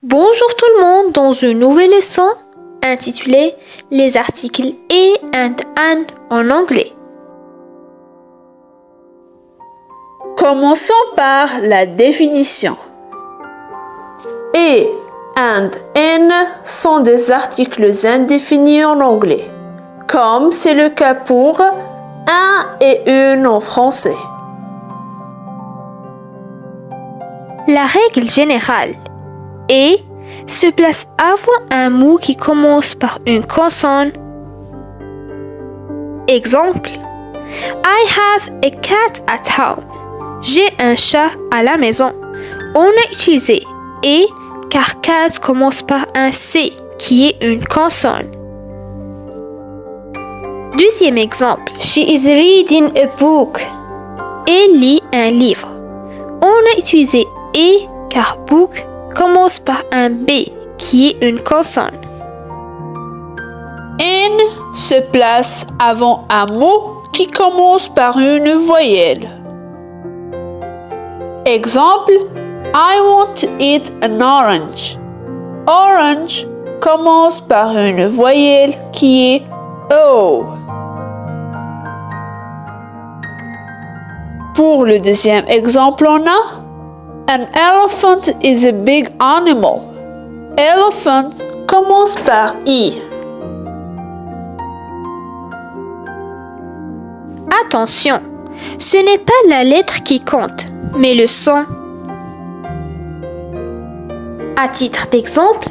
Bonjour tout le monde dans une nouvelle leçon intitulée Les articles a and an en anglais. Commençons par la définition. A and n sont des articles indéfinis en anglais, comme c'est le cas pour un et une en français. La règle générale et se place avant un mot qui commence par une consonne. Exemple: I have a cat at home. J'ai un chat à la maison. On a utilisé et car cat commence par un C qui est une consonne. Deuxième exemple: She is reading a book. Elle lit un livre. On a utilisé et car book commence par un B qui est une consonne. N se place avant un mot qui commence par une voyelle. Exemple: I want to eat an orange. Orange commence par une voyelle qui est O. Pour le deuxième exemple, on a An elephant is a big animal. Elephant commence par I. Attention, ce n'est pas la lettre qui compte, mais le son. À titre d'exemple,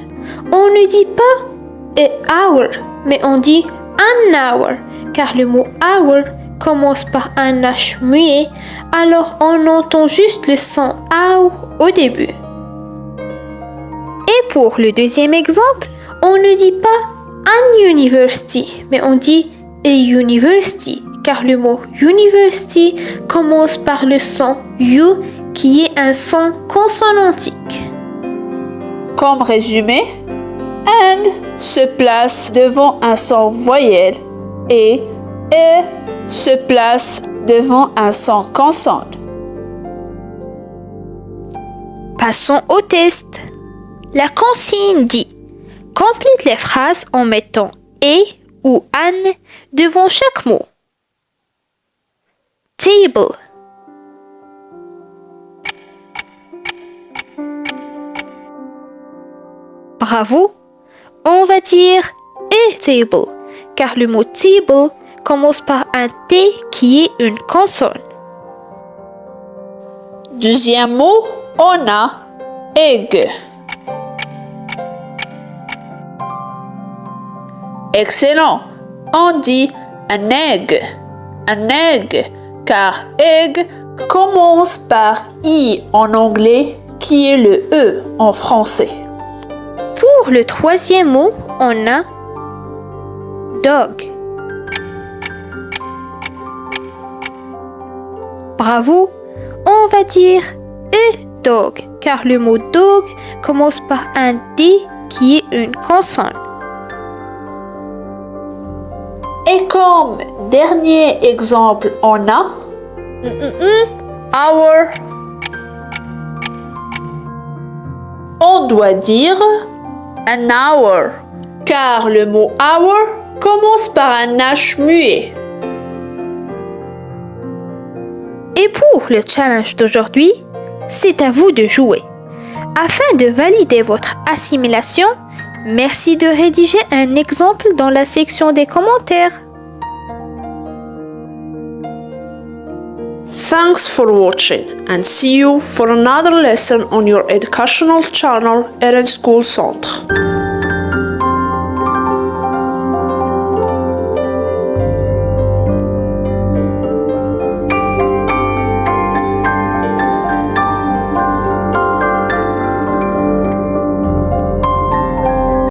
on ne dit pas a hour, mais on dit an hour, car le mot hour commence par un H muet, alors on entend juste le son OU au début. Et pour le deuxième exemple, on ne dit pas an university, mais on dit a university, car le mot university commence par le son U qui est un son consonantique. Comme résumé, N se place devant un son voyelle et E se place devant un son consonne. Passons au test. La consigne dit: complète les phrases en mettant et ou an devant chaque mot. Table. Bravo. On va dire a table, car le mot table commence par un T qui est une consonne. Deuxième mot, on a egg. Excellent. On dit an egg. Un egg, car egg commence par I en anglais qui est le E en français. Pour le troisième mot, on a dog. Bravo, on va dire a dog, car le mot dog commence par un D qui est une consonne. Et comme dernier exemple, on a hour. On doit dire an hour, car le mot hour commence par un H muet. Et pour le challenge d'aujourd'hui, c'est à vous de jouer. Afin de valider votre assimilation, merci de rédiger un exemple dans la section des commentaires. Thanks for watching and see you for another lesson on your educational channel Eren School Centre.